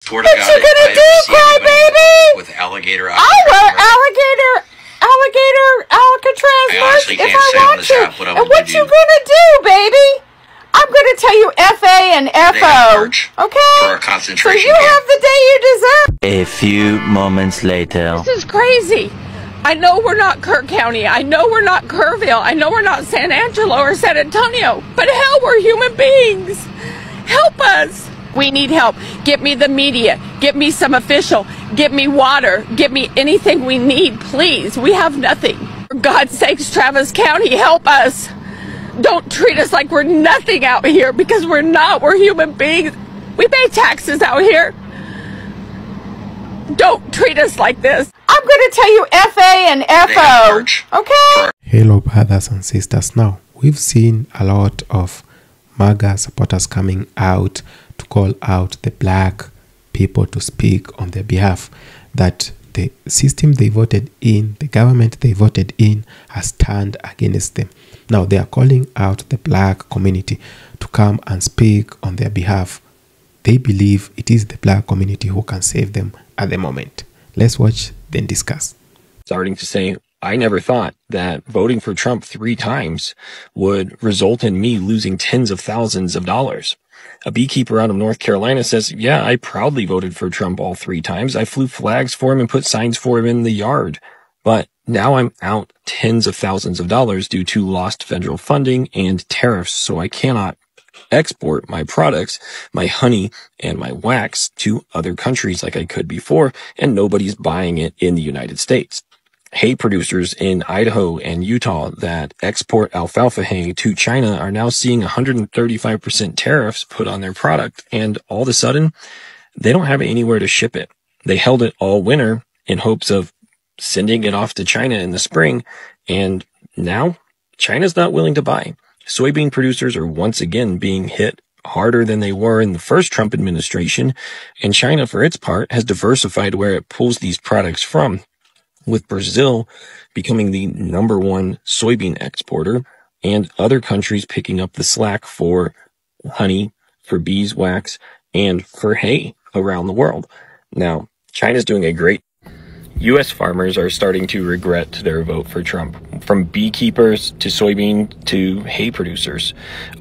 Swear to God, you gonna do, crybaby? With alligator. I'll wear alligator Alcatraz merch if I want to. And what you gonna do, baby? I'm gonna tell you FA and FO. Okay? For our concentration so you have the day you deserve. A few moments later. This is crazy. I know we're not Kirk County. I know we're not Kerrville. I know we're not San Angelo or San Antonio. But hell, we're human beings. Help us. We need help. Get me the media. Get me some official. Get me water. Get me anything we need, please. We have nothing. For God's sakes, Travis County, help us. Don't treat us like we're nothing out here, because we're not. We're human beings. We pay taxes out here. Don't treat us like this. I'm going to tell you FA and FO. Okay? Hello, brothers and sisters. Now, we've seen a lot of MAGA supporters coming out to call out the black people to speak on their behalf, that the system they voted in, the government they voted in, has turned against them. Now they are calling out the black community to come and speak on their behalf. They believe it is the black community who can save them at the moment. Let's watch, then discuss. Starting to say, I never thought that voting for Trump 3 times would result in me losing tens of thousands of dollars. A beekeeper out of North Carolina says, yeah, I proudly voted for Trump all 3 times. I flew flags for him and put signs for him in the yard. But now I'm out tens of thousands of dollars due to lost federal funding and tariffs, so I cannot export my products, my honey and my wax, to other countries like I could before, and nobody's buying it in the United States. Hay producers in Idaho and Utah that export alfalfa hay to China are now seeing 135% tariffs put on their product, and all of a sudden, they don't have anywhere to ship it. They held it all winter in hopes of sending it off to China in the spring, and now China's not willing to buy. Soybean producers are once again being hit harder than they were in the first Trump administration, and China, for its part, has diversified where it pulls these products from, with Brazil becoming the #1 soybean exporter and other countries picking up the slack for honey, for beeswax, and for hay around the world. Now, China's doing a great. U.S. farmers are starting to regret their vote for Trump. From beekeepers to soybean to hay producers,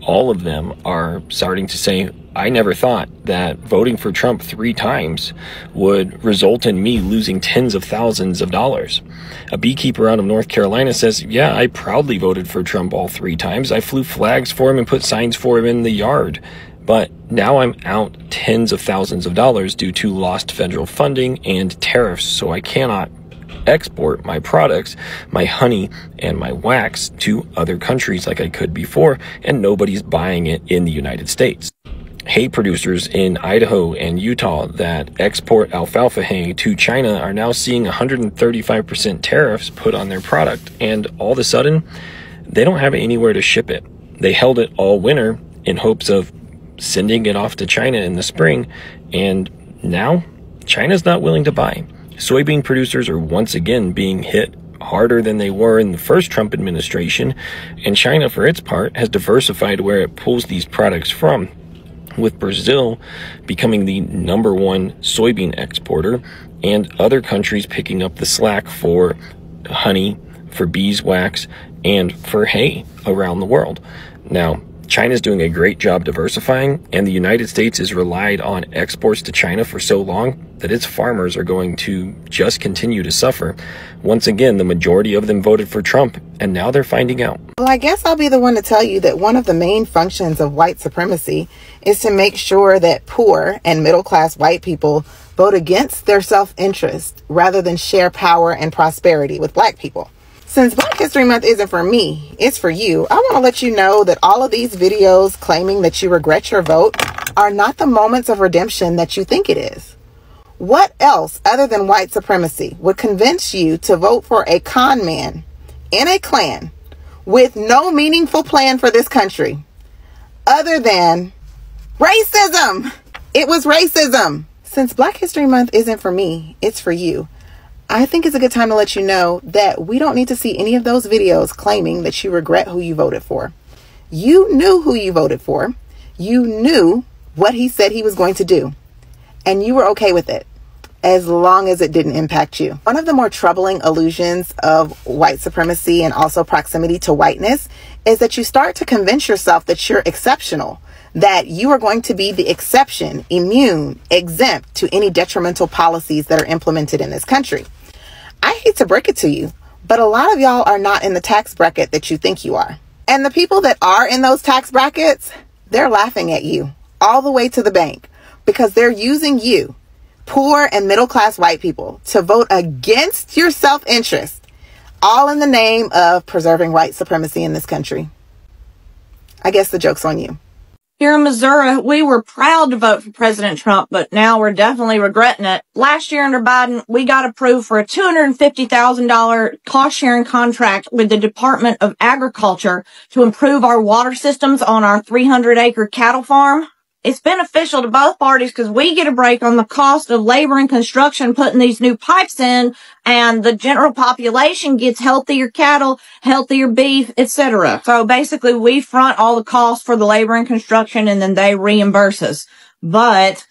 all of them are starting to say, I never thought that voting for Trump 3 times would result in me losing tens of thousands of dollars. A beekeeper out of North Carolina says, yeah, I proudly voted for Trump all 3 times. I flew flags for him and put signs for him in the yard. But now I'm out tens of thousands of dollars due to lost federal funding and tariffs, so I cannot export my products, my honey and my wax, to other countries like I could before, and nobody's buying it in the United States. Hay producers in Idaho and Utah that export alfalfa hay to China are now seeing 135% tariffs put on their product, and all of a sudden, they don't have anywhere to ship it. They held it all winter in hopes of sending it off to China in the spring, and now China's not willing to buy. Soybean producers are once again being hit harder than they were in the first Trump administration, and China, for its part, has diversified where it pulls these products from, with Brazil becoming the #1 soybean exporter and other countries picking up the slack for honey, for beeswax, and for hay around the world. Now, China's doing a great job diversifying, and the United States has relied on exports to China for so long that its farmers are going to just continue to suffer. Once again, the majority of them voted for Trump, and now they're finding out. Well, I guess I'll be the one to tell you that one of the main functions of white supremacy is to make sure that poor and middle-class white people vote against their self-interest rather than share power and prosperity with black people. Since Black History Month isn't for me, it's for you, I want to let you know that all of these videos claiming that you regret your vote are not the moments of redemption that you think it is. What else other than white supremacy would convince you to vote for a con man in a Klan with no meaningful plan for this country other than racism? It was racism. Since Black History Month isn't for me, it's for you, I think it's a good time to let you know that we don't need to see any of those videos claiming that you regret who you voted for. You knew who you voted for. You knew what he said he was going to do. and you were okay with it, as long as it didn't impact you. One of the more troubling illusions of white supremacy and also proximity to whiteness is that you start to convince yourself that you're exceptional, that you are going to be the exception, immune, exempt to any detrimental policies that are implemented in this country. I hate to break it to you, but a lot of y'all are not in the tax bracket that you think you are. And the people that are in those tax brackets, they're laughing at you all the way to the bank because they're using you, poor and middle-class white people, to vote against your self-interest, all in the name of preserving white supremacy in this country. I guess the joke's on you. Here in Missouri, we were proud to vote for President Trump, but now we're definitely regretting it. Last year under Biden, we got approved for a $250,000 cost-sharing contract with the Department of Agriculture to improve our water systems on our 300-acre cattle farm. It's beneficial to both parties because we get a break on the cost of labor and construction putting these new pipes in, and the general population gets healthier cattle, healthier beef, etc. So basically, we front all the costs for the labor and construction, and then they reimburse us. But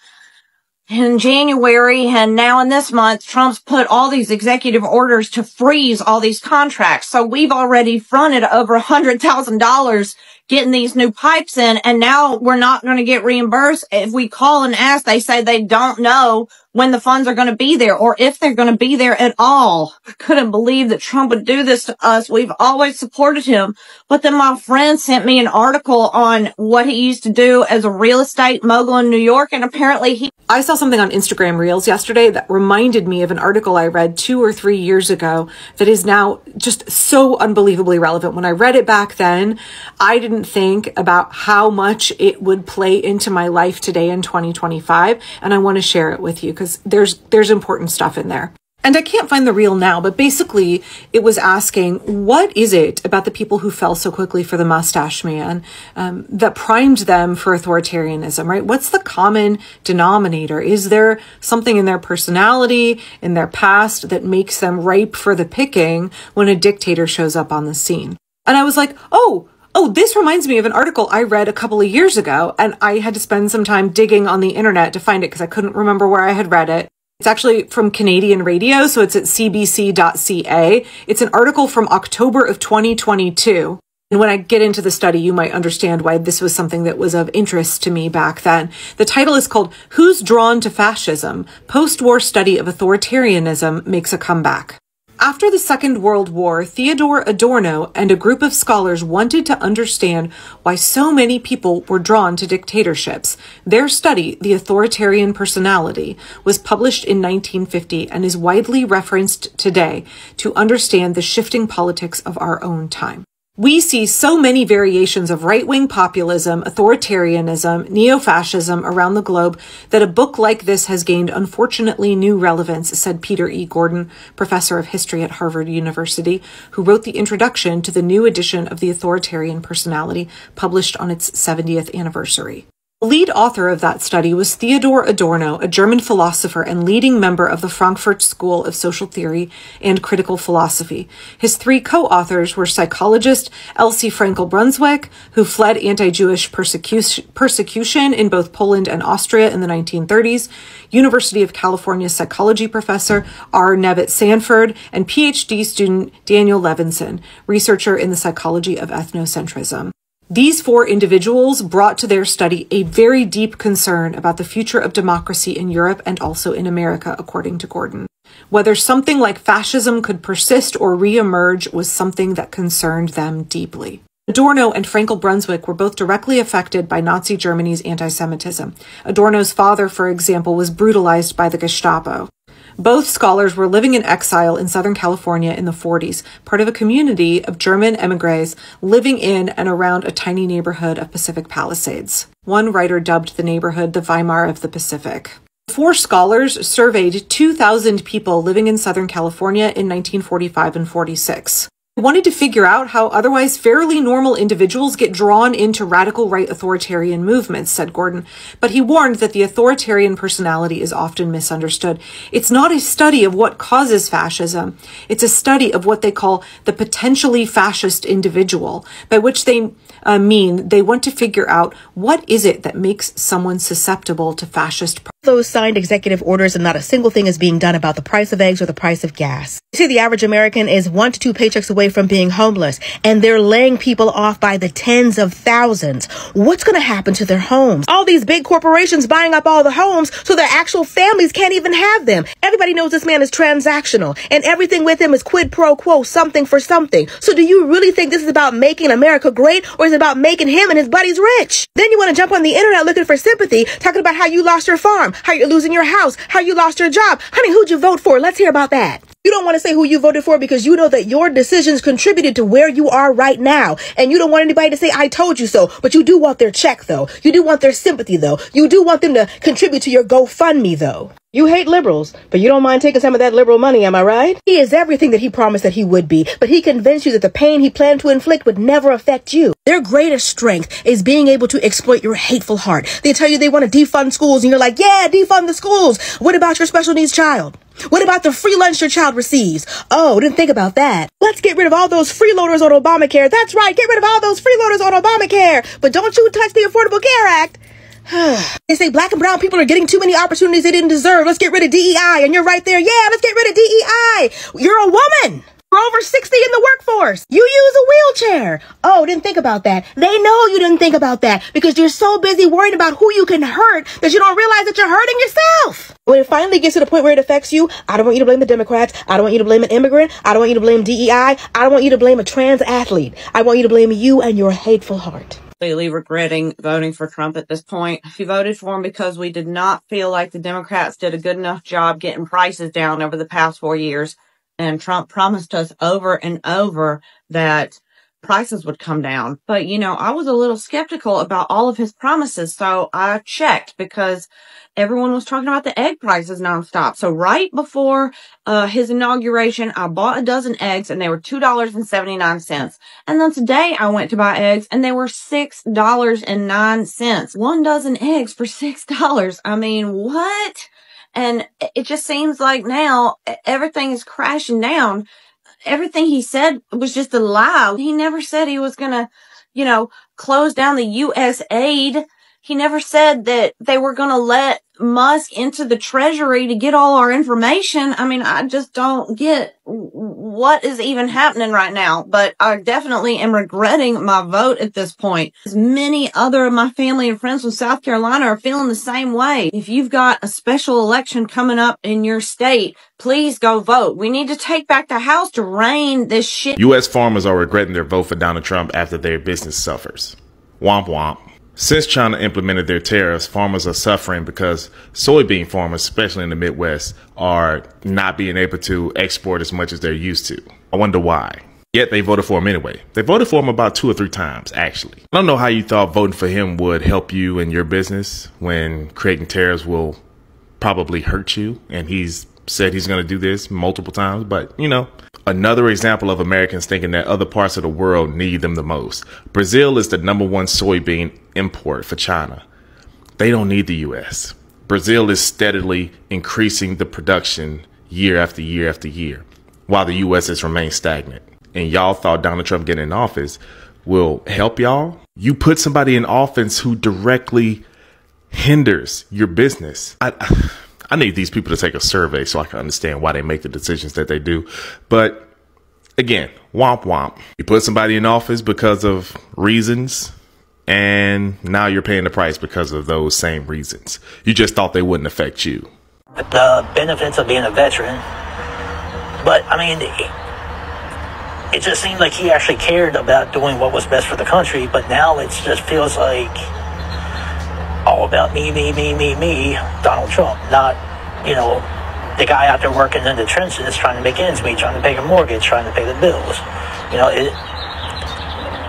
in January and now in this month, Trump's put all these executive orders to freeze all these contracts. So we've already fronted over $100,000 getting these new pipes in, and now we're not going to get reimbursed. If we call and ask, they say they don't know when the funds are going to be there or if they're going to be there at all. I couldn't believe that Trump would do this to us. We've always supported him. But then my friend sent me an article on what he used to do as a real estate mogul in New York, and apparently I saw something on Instagram Reels yesterday that reminded me of an article I read 2 or 3 years ago that is now just so unbelievably relevant. When I read it back then, I didn't think about how much it would play into my life today in 2025, and I want to share it with you because there's important stuff in there. And I can't find the reel now, but basically it was asking, what is it about the people who fell so quickly for the mustache man that primed them for authoritarianism, right? What's the common denominator? Is there something in their personality, in their past, that makes them ripe for the picking when a dictator shows up on the scene? And I was like, oh, this reminds me of an article I read a couple of years ago, and I had to spend some time digging on the internet to find it because I couldn't remember where I had read it. It's actually from Canadian Radio, so it's at cbc.ca. It's an article from October of 2022. And when I get into the study, you might understand why this was something that was of interest to me back then. The title is called Who's Drawn to Fascism? Post-War Study of Authoritarianism Makes a Comeback. After the Second World War, Theodor Adorno and a group of scholars wanted to understand why so many people were drawn to dictatorships. Their study, The Authoritarian Personality, was published in 1950 and is widely referenced today to understand the shifting politics of our own time. We see so many variations of right-wing populism, authoritarianism, neo-fascism around the globe that a book like this has gained unfortunately new relevance, said Peter E. Gordon, professor of history at Harvard University, who wrote the introduction to the new edition of The Authoritarian Personality, published on its 70th anniversary. The lead author of that study was Theodor Adorno, a German philosopher and leading member of the Frankfurt School of Social Theory and Critical Philosophy. His 3 co-authors were psychologist Elsie Frankel-Brunswick, who fled anti-Jewish persecution in both Poland and Austria in the 1930s, University of California psychology professor R. Nevitt Sanford, and PhD student Daniel Levinson, researcher in the psychology of ethnocentrism. These 4 individuals brought to their study a very deep concern about the future of democracy in Europe and also in America, according to Gordon. Whether something like fascism could persist or re-emerge was something that concerned them deeply. Adorno and Frankel-Brunswick were both directly affected by Nazi Germany's anti-Semitism. Adorno's father, for example, was brutalized by the Gestapo. Both scholars were living in exile in Southern California in the 40s, part of a community of German emigres living in and around a tiny neighborhood of Pacific Palisades. One writer dubbed the neighborhood the Weimar of the Pacific. 4 scholars surveyed 2,000 people living in Southern California in 1945 and 46. He wanted to figure out how otherwise fairly normal individuals get drawn into radical right authoritarian movements, said Gordon, but he warned that the authoritarian personality is often misunderstood. It's not a study of what causes fascism. It's a study of what they call the potentially fascist individual, by which they mean they want to figure out what is it that makes someone susceptible to fascist. those signed executive orders and not a single thing is being done about the price of eggs or the price of gas. You see, the average American is 1 to 2 paychecks away from being homeless, and they're laying people off by the tens of thousands. What's going to happen to their homes? All these big corporations buying up all the homes so their actual families can't even have them. Everybody knows this man is transactional, and everything with him is quid pro quo, something for something. So do you really think this is about making America great, or is it about making him and his buddies rich? Then you want to jump on the internet looking for sympathy, talking about how you lost your farm, how you're losing your house, how you lost your job. Honey, who'd you vote for? Let's hear about that. You don't want to say who you voted for because you know that your decisions contributed to where you are right now. And you don't want anybody to say, I told you so. But you do want their check, though. You do want their sympathy, though. You do want them to contribute to your GoFundMe, though. You hate liberals, but you don't mind taking some of that liberal money, am I right? He is everything that he promised that he would be, but he convinced you that the pain he planned to inflict would never affect you. Their greatest strength is being able to exploit your hateful heart. They tell you they want to defund schools, and you're like, yeah, defund the schools. What about your special needs child? What about the free lunch your child receives? Oh, didn't think about that. Let's get rid of all those freeloaders on Obamacare. That's right, get rid of all those freeloaders on Obamacare. But don't you touch the Affordable Care Act. They say black and brown people are getting too many opportunities they didn't deserve. Let's get rid of DEI. And you're right there. Yeah, let's get rid of DEI. You're a woman. You're over 60 in the workforce. You use a wheelchair. Oh, didn't think about that. They know you didn't think about that because you're so busy worrying about who you can hurt that you don't realize that you're hurting yourself. When it finally gets to the point where it affects you, I don't want you to blame the Democrats. I don't want you to blame an immigrant. I don't want you to blame DEI. I don't want you to blame a trans athlete. I want you to blame you and your hateful heart. Completely regretting voting for Trump at this point. We voted for him because we did not feel like the Democrats did a good enough job getting prices down over the past 4 years. And Trump promised us over and over that prices would come down. But, you know, I was a little skeptical about all of his promises. So I checked because everyone was talking about the egg prices nonstop. So right before his inauguration, I bought a dozen eggs and they were $2.79. And then today I went to buy eggs and they were $6.09. 1 dozen eggs for $6. I mean, what? And it just seems like now everything is crashing down. Everything he said was just a lie. He never said he was going to, you know, close down the U.S. aid. He never said that they were going to let Musk into the Treasury to get all our information. I mean, I just don't get what is even happening right now, but I definitely am regretting my vote at this point. As many other of my family and friends from South Carolina are feeling the same way. If you've got a special election coming up in your state, please go vote. We need to take back the House to rein this shit. U.S. farmers are regretting their vote for Donald Trump after their business suffers. Womp womp. Since China implemented their tariffs, farmers are suffering because soybean farmers, especially in the Midwest, are not being able to export as much as they're used to. I wonder why. Yet they voted for him anyway. They voted for him about 2 or 3 times, actually. I don't know how you thought voting for him would help you in your business when creating tariffs will probably hurt you. And he's said he's going to do this multiple times, but you know. Another example of Americans thinking that other parts of the world need them the most. Brazil is the #1 soybean import for China. They don't need the U.S. Brazil is steadily increasing the production year after year after year, while the U.S. has remained stagnant. And y'all thought Donald Trump getting in office will help y'all? You put somebody in office who directly hinders your business. I need these people to take a survey so I can understand why they make the decisions that they do. But again, womp womp. You put somebody in office because of reasons, and now you're paying the price because of those same reasons. You just thought they wouldn't affect you. The benefits of being a veteran. But, I mean, it just seemed like he actually cared about doing what was best for the country, but now it just feels like all about me, Donald Trump, not, you know, the guy out there working in the trenches trying to make ends meet, trying to pay a mortgage, trying to pay the bills. You know,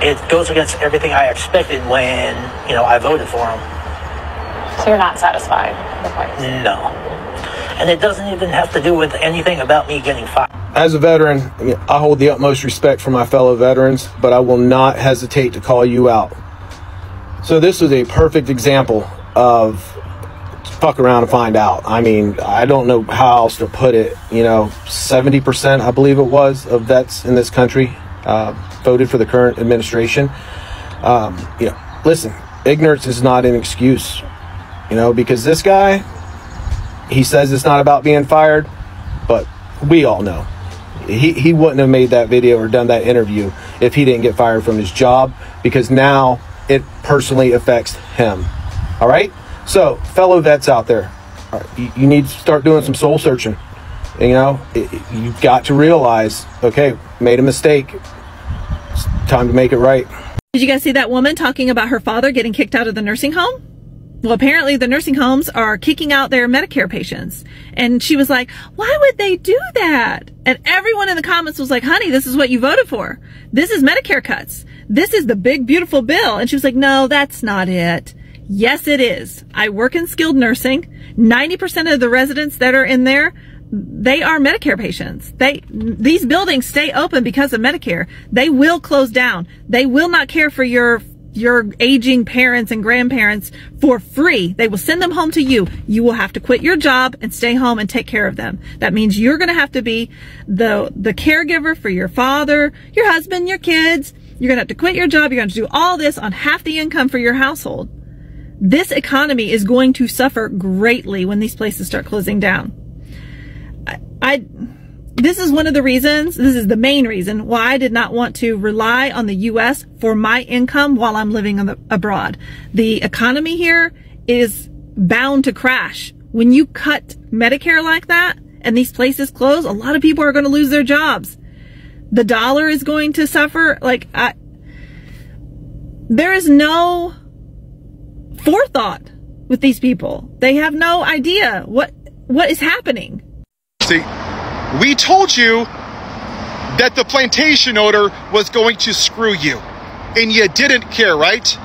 it goes against everything I expected when, you know, I voted for him. So you're not satisfied with what you're saying? No. And it doesn't even have to do with anything about me getting fired. As a veteran, I hold the utmost respect for my fellow veterans, but I will not hesitate to call you out. So this was a perfect example of fuck around and find out. I mean, I don't know how else to put it. You know, 70%, I believe it was, of vets in this country voted for the current administration. You know, listen, ignorance is not an excuse, you know, because this guy, He says it's not about being fired, but we all know he wouldn't have made that video or done that interview if he didn't get fired from his job, because now it personally affects him. All right? So, fellow vets out there, all right, you need to start doing some soul searching. You know, you've got to realize, okay, made a mistake. It's time to make it right. Did you guys see that woman talking about her father getting kicked out of the nursing home? Well, apparently the nursing homes are kicking out their Medicare patients. And she was like, why would they do that? And everyone in the comments was like, honey, this is what you voted for. This is Medicare cuts. This is the big, beautiful bill. And she was like, no, that's not it. Yes, it is. I work in skilled nursing. 90% of the residents that are in there, they are Medicare patients. These buildings stay open because of Medicare. They will close down. They will not care for your aging parents and grandparents for free. They will send them home to you. You will have to quit your job and stay home and take care of them. That means you're going to have to be the caregiver for your father, your husband, your kids. You're going to have to quit your job. You're going to do all this on half the income for your household. This economy is going to suffer greatly when these places start closing down. This is one of the reasons, this is the main reason why I did not want to rely on the U.S. for my income while I'm living abroad. The economy here is bound to crash. When you cut Medicare like that and these places close, a lot of people are going to lose their jobs. The dollar is going to suffer. There is no forethought with these people. They have no idea what is happening. See, we told you that the plantation owner was going to screw you, and you didn't care, right?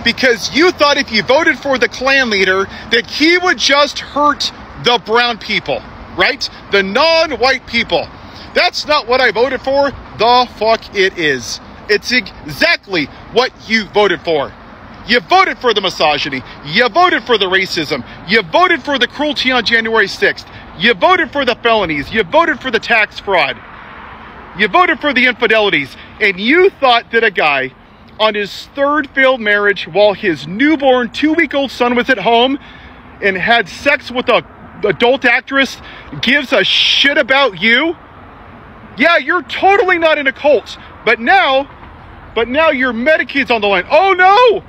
Because you thought if you voted for the Klan leader that he would just hurt the brown people, right? The non-white people. That's not what I voted for. The fuck it is. It's exactly what you voted for. You voted for the misogyny. You voted for the racism. You voted for the cruelty on January 6th. You voted for the felonies. You voted for the tax fraud. You voted for the infidelities. And you thought that a guy on his third failed marriage while his newborn 2-week-old son was at home and had sex with an adult actress gives a shit about you? Yeah, you're totally not in a cult. But now your Medicaid's on the line. Oh no!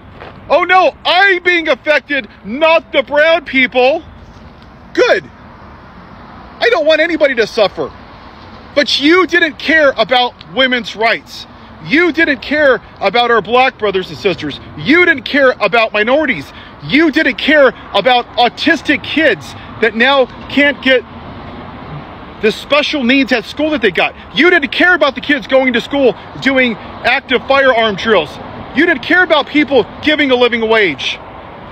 Oh no, I'm being affected, not the brown people. Good. I don't want anybody to suffer. But you didn't care about women's rights. You didn't care about our black brothers and sisters. You didn't care about minorities. You didn't care about autistic kids that now can't get the special needs at school that they got. You didn't care about the kids going to school doing active firearm drills. You didn't care about people giving a living wage.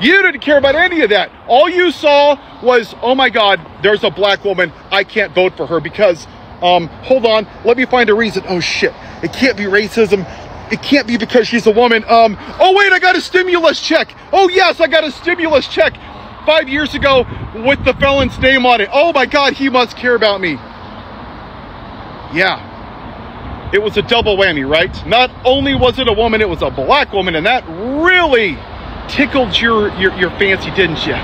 You didn't care about any of that. All you saw was, oh my God, there's a black woman. I can't vote for her because, hold on, let me find a reason. Oh shit, it can't be racism. It can't be because she's a woman. Oh wait, I got a stimulus check. Oh yes, I got a stimulus check 5 years ago with the felon's name on it. Oh my God, he must care about me. Yeah, it was a double whammy, right? Not only was it a woman, it was a black woman, and that really tickled your fancy, didn't you?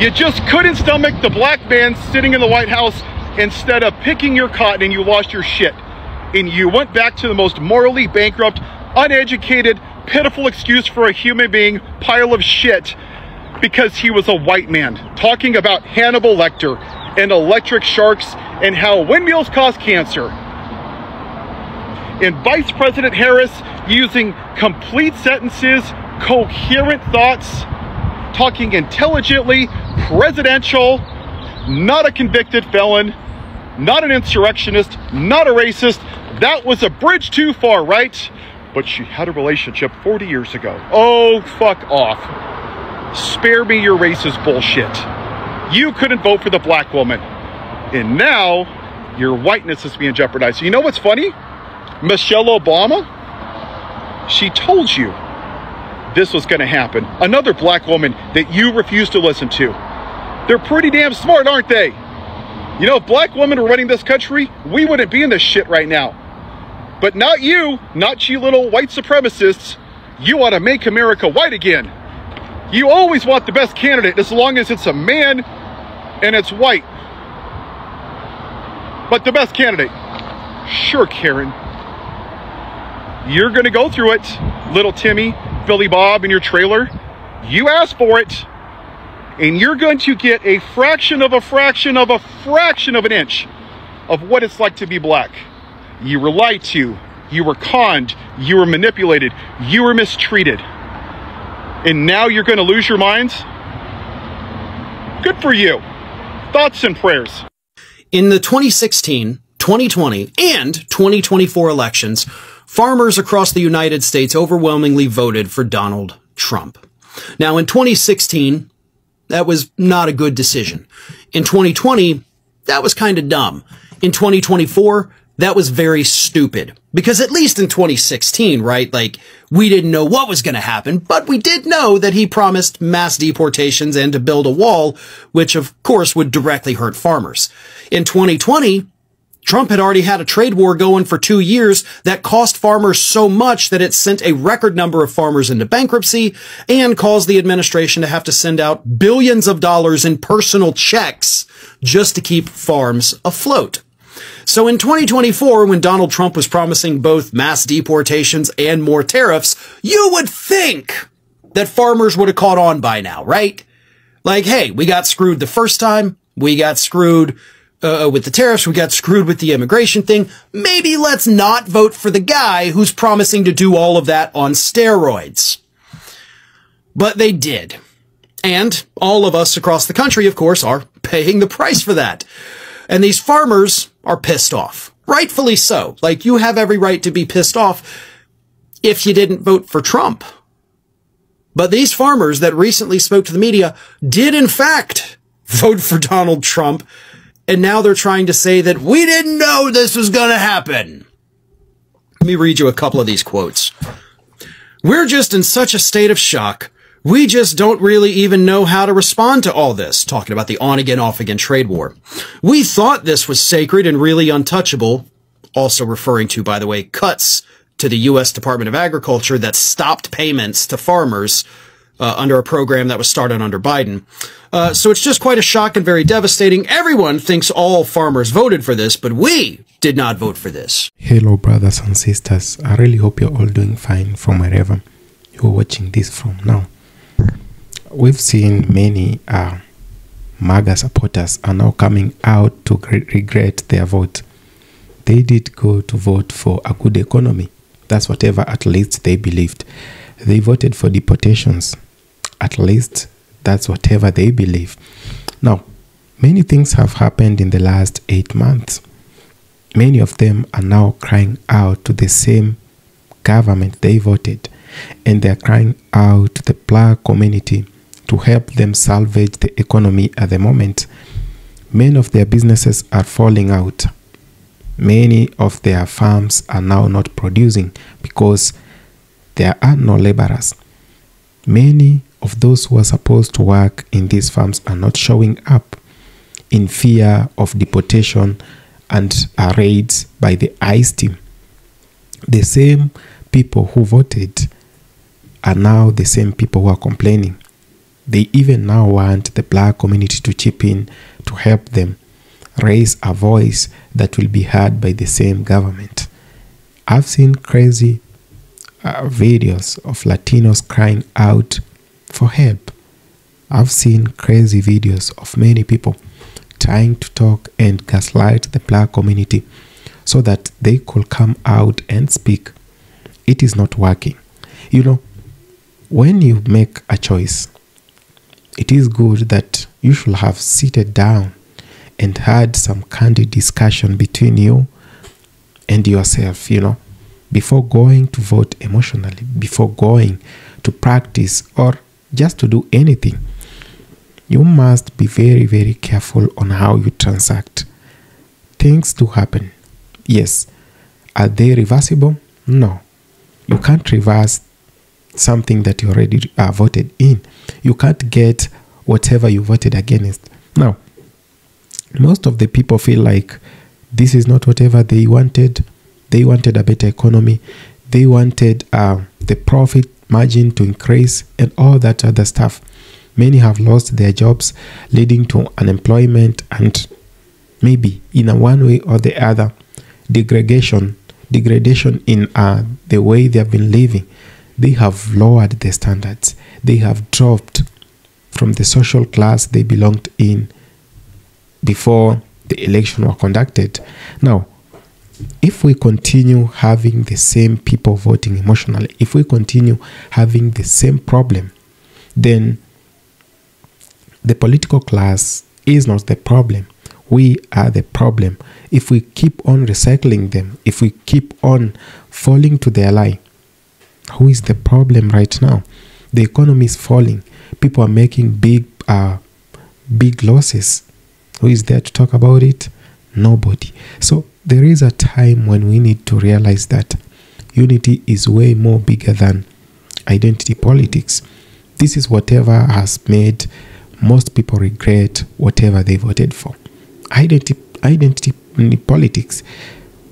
You just couldn't stomach the black man sitting in the White House instead of picking your cotton, and you lost your shit. And you went back to the most morally bankrupt, uneducated, pitiful excuse for a human being pile of shit because he was a white man talking about Hannibal Lecter and electric sharks and how windmills cause cancer. And Vice President Harris using complete sentences, coherent thoughts, talking intelligently, presidential, not a convicted felon, not an insurrectionist, not a racist. That was a bridge too far, right? But she had a relationship 40 years ago. Oh, fuck off. Spare me your racist bullshit. You couldn't vote for the black woman. And now, your whiteness is being jeopardized. You know what's funny? Michelle Obama, she told you this was going to happen. Another black woman that you refuse to listen to. They're pretty damn smart, aren't they? You know, if black women were running this country, we wouldn't be in this shit right now. But not you, not you little white supremacists. You want to make America white again. You always want the best candidate as long as it's a man and it's white. But the best candidate. Sure, Karen. You're going to go through it, little Timmy, Billy Bob in your trailer. You asked for it. And you're going to get a fraction of a fraction of a fraction of an inch of what it's like to be black. You were lied to. You were conned. You were manipulated. You were mistreated. And now you're going to lose your minds? Good for you. Thoughts and prayers. In the 2016, 2020, and 2024 elections, farmers across the United States overwhelmingly voted for Donald Trump. Now, in 2016, that was not a good decision. In 2020, that was kind of dumb. In 2024, that was very stupid. Because at least in 2016, right, like, we didn't know what was going to happen, but we did know that he promised mass deportations and to build a wall, which of course would directly hurt farmers. In 2020, Trump had already had a trade war going for 2 years that cost farmers so much that it sent a record number of farmers into bankruptcy and caused the administration to have to send out billions of dollars in personal checks just to keep farms afloat. So in 2024, when Donald Trump was promising both mass deportations and more tariffs, you would think that farmers would have caught on by now, right? Like, hey, we got screwed the first time. We got screwed with the tariffs. We got screwed with the immigration thing. Maybe let's not vote for the guy who's promising to do all of that on steroids. But they did. And all of us across the country, of course, are paying the price for that. And these farmers are pissed off. Rightfully so. Like, you have every right to be pissed off if you didn't vote for Trump. But these farmers that recently spoke to the media did, in fact, vote for Donald Trump. And now they're trying to say that we didn't know this was going to happen. Let me read you a couple of these quotes. We're just in such a state of shock. We just don't really even know how to respond to all this, talking about the on-again, off-again trade war. We thought this was sacred and really untouchable, also referring to, by the way, cuts to the U.S. Department of Agriculture that stopped payments to farmers under a program that was started under Biden. So it's just quite a shock and very devastating. Everyone thinks all farmers voted for this, but we did not vote for this. Hello, brothers and sisters. I really hope you're all doing fine from wherever you're watching this from now. We've seen many MAGA supporters are now coming out to regret their vote. They did go to vote for a good economy. That's whatever at least they believed. They voted for deportations. At least that's whatever they believe. Now, many things have happened in the last 8 months. Many of them are now crying out to the same government they voted. And they're crying out to the black community to help them salvage the economy at the moment. Many of their businesses are falling out. Many of their farms are now not producing because there are no laborers. Many of those who are supposed to work in these farms are not showing up in fear of deportation and raids by the ICE team. The same people who voted are now the same people who are complaining. They even now want the black community to chip in to help them raise a voice that will be heard by the same government. I've seen crazy videos of Latinos crying out for help. I've seen crazy videos of many people trying to talk and gaslight the black community so that they could come out and speak. It is not working. You know, when you make a choice, it is good that you should have seated down and had some candid discussion between you and yourself, you know, before going to vote emotionally, before going to practice or just to do anything. You must be very, very careful on how you transact. Things do happen. Yes. Are they reversible? No. You can't reverse something that you already voted in. You can't get whatever you voted against. Now, most of the people feel like this is not whatever they wanted. They wanted a better economy. They wanted the profit margin to increase and all that other stuff. Many have lost their jobs, leading to unemployment and maybe in a one way or the other, degradation in the way they have been living. They have lowered the standards. They have dropped from the social class they belonged in before the election were conducted. Now, if we continue having the same people voting emotionally, if we continue having the same problem, then the political class is not the problem. We are the problem. If we keep on recycling them, if we keep on falling to their lie, who is the problem right now? The economy is falling. People are making big losses. Who is there to talk about it? Nobody. So there is a time when we need to realize that unity is way more bigger than identity politics. This is whatever has made most people regret whatever they voted for. Identity politics.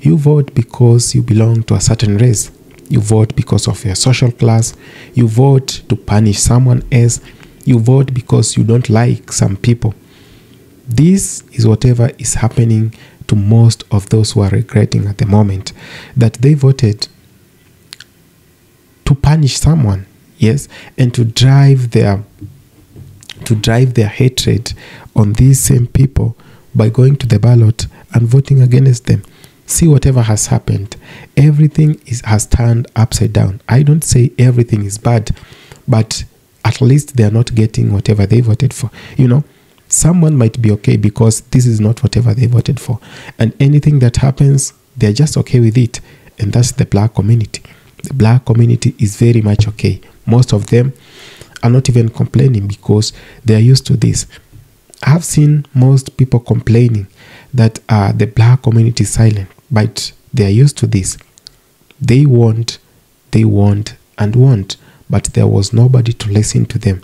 You vote because you belong to a certain race. You vote because of your social class. You vote to punish someone else. You vote because you don't like some people. This is whatever is happening to most of those who are regretting at the moment, that they voted to punish someone, yes, and to drive their hatred on these same people by going to the ballot and voting against them. See whatever has happened. Everything has turned upside down. I don't say everything is bad, but at least they are not getting whatever they voted for. You know, someone might be okay because this is not whatever they voted for. And anything that happens, they're just okay with it. And that's the black community. The black community is very much okay. Most of them are not even complaining because they are used to this. I've seen most people complaining that the black community is silent, but they are used to this. They want, but there was nobody to listen to them.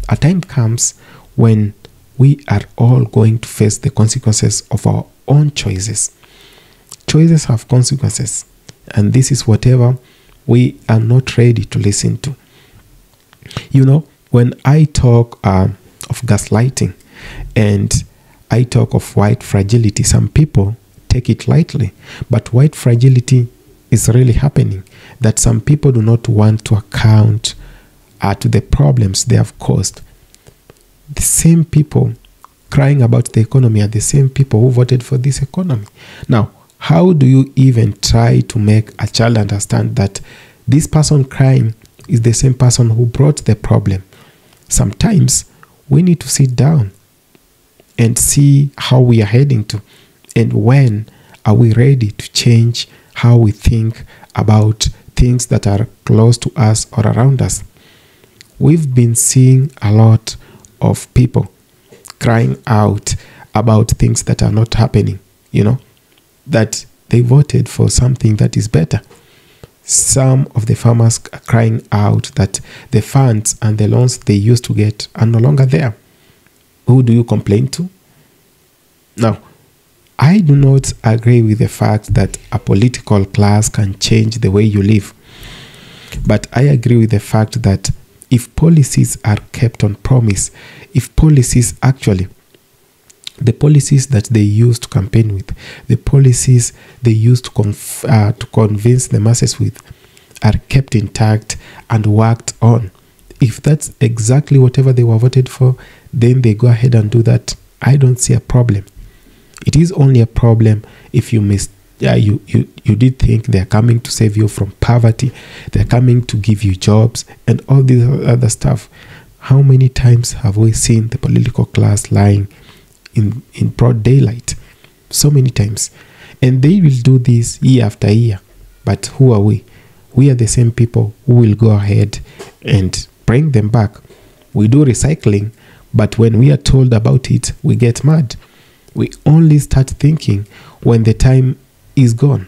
A time comes when we are all going to face the consequences of our own choices. Choices have consequences, and this is whatever we are not ready to listen to. You know, when I talk of gaslighting and I talk of white fragility, some people take it lightly, but white fragility is really happening, that some people do not want to account to the problems they have caused. The same people crying about the economy are the same people who voted for this economy. Now, how do you even try to make a child understand that this person crying is the same person who brought the problem? Sometimes we need to sit down and see how we are heading to, and when are we ready to change how we think about things that are close to us or around us. We've been seeing a lot of people crying out about things that are not happening, you know, that they voted for something that is better. Some of the farmers are crying out that the funds and the loans they used to get are no longer there. Who do you complain to? Now, I do not agree with the fact that a political class can change the way you live. But I agree with the fact that if policies are kept on promise, if policies actually, the policies that they used to campaign with, the policies they used to convince the masses with, are kept intact and worked on, if that's exactly whatever they were voted for, then they go ahead and do that. I don't see a problem. It is only a problem if you you did think they're coming to save you from poverty, they're coming to give you jobs and all this other stuff. How many times have we seen the political class lying in broad daylight? So many times. And they will do this year after year. But who are we? We are the same people who will go ahead and bring them back. We do recycling, but when we are told about it, we get mad. We only start thinking when the time is gone,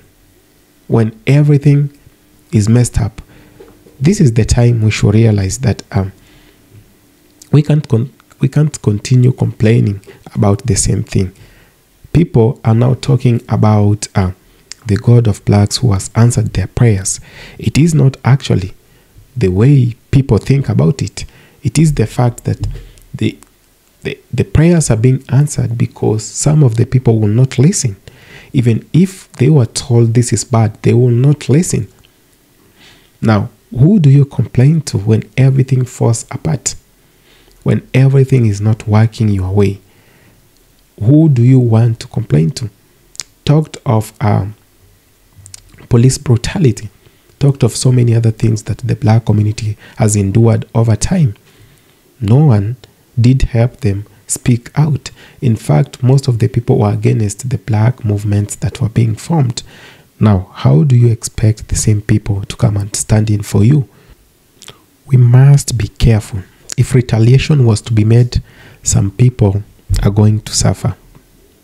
when everything is messed up. This is the time we should realize that we can't continue complaining about the same thing. People are now talking about the God of blacks who has answered their prayers. It is not actually the way people think about it. It is the fact that the prayers are being answered because some of the people will not listen. Even if they were told this is bad, they will not listen. Now, who do you complain to when everything falls apart? When everything is not working your way? Who do you want to complain to? Talked of police brutality. Talked of so many other things that the black community has endured over time. No one did help them speak out. In fact, most of the people were against the black movements that were being formed. Now, how do you expect the same people to come and stand in for you? We must be careful. If retaliation was to be made, some people are going to suffer.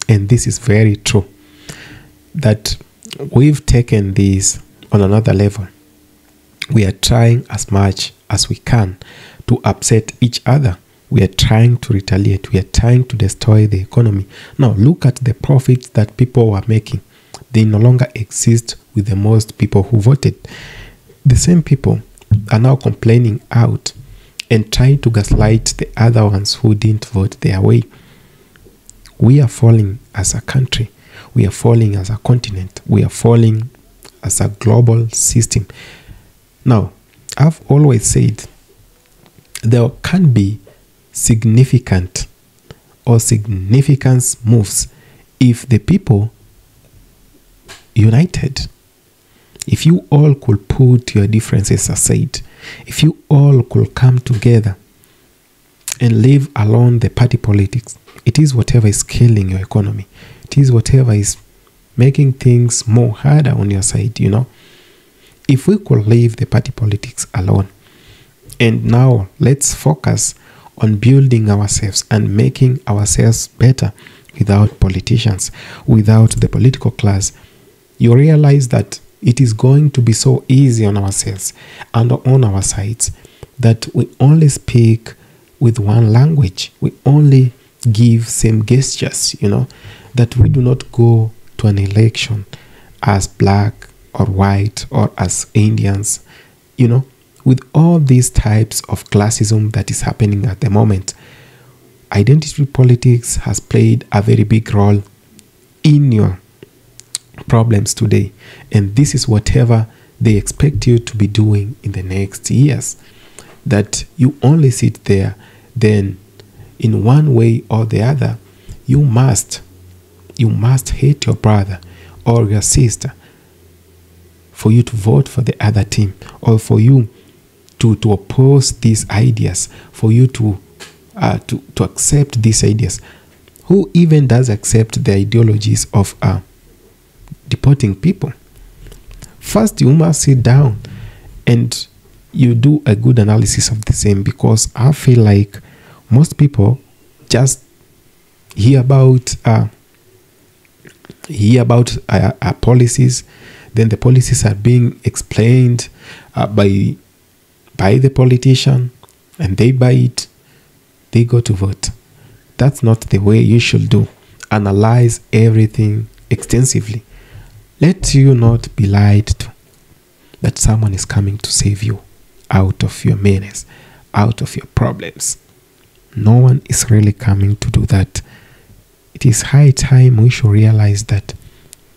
And this is very true. That we've taken this on another level. We are trying as much as we can to upset each other. We are trying to retaliate. We are trying to destroy the economy. Now, look at the profits that people were making. They no longer exist with the most people who voted. The same people are now complaining out and trying to gaslight the other ones who didn't vote their way. We are falling as a country. We are falling as a continent. We are falling as a global system. Now, I've always said there can be significant or significance moves if the people united. If you all could put your differences aside, if you all could come together and leave alone the party politics, it is whatever is killing your economy. It is whatever is making things more harder on your side, you know. If we could leave the party politics alone, and now let's focus on building ourselves and making ourselves better without politicians, without the political class, you realize that it is going to be so easy on ourselves and on our sides that we only speak with one language. We only give same gestures, you know, that we do not go to an election as black or white or as Indians, you know, with all these types of classism that is happening at the moment. Identity politics has played a very big role in your problems today, and this is whatever they expect you to be doing in the next years, that you only sit there, then in one way or the other you must hate your brother or your sister for you to vote for the other team, or for you to oppose these ideas, for you to accept these ideas. Who even does accept the ideologies of deporting people? First, you must sit down and you do a good analysis of the same, because I feel like most people just hear about policies, then the policies are being explained by the politician, and they buy it, they go to vote. That's not the way you should do. Analyze everything extensively. Let you not be lied to that someone is coming to save you out of your menace, out of your problems. No one is really coming to do that. It is high time we should realize that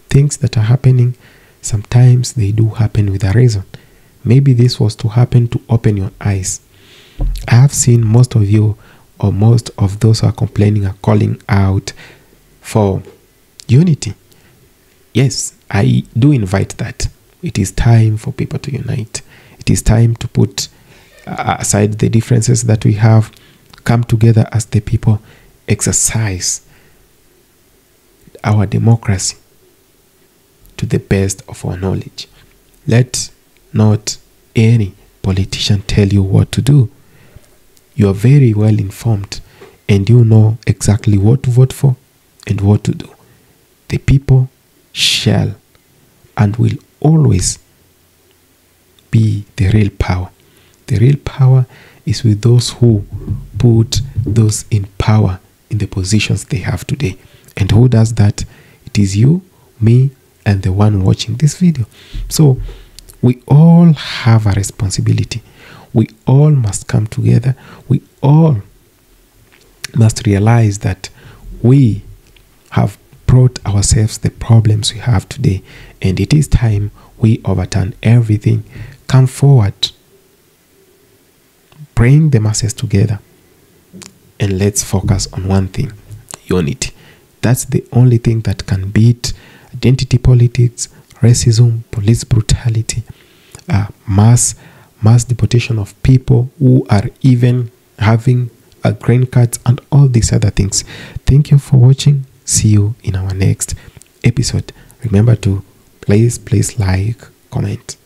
things that are happening, sometimes they do happen with a reason. Maybe this was to happen to open your eyes. I have seen most of you, or most of those who are complaining, are calling out for unity. Yes, I do invite that. It is time for people to unite. It is time to put aside the differences that we have, come together as the people, exercise our democracy to the best of our knowledge. Let not any politician tell you what to do. You are very well informed and you know exactly what to vote for and what to do. The people shall and will always be the real power. The real power is with those who put those in power in the positions they have today. And who does that? It is you, me, and the one watching this video. So we all have a responsibility. We all must come together. We all must realize that we have brought ourselves the problems we have today, and it is time we overturn everything. Come forward, bring the masses together, and let's focus on one thing: unity. That's the only thing that can beat identity politics, racism, police brutality, mass deportation of people who are even having green cards, and all these other things. Thank you for watching. See you in our next episode. Remember to please like, comment.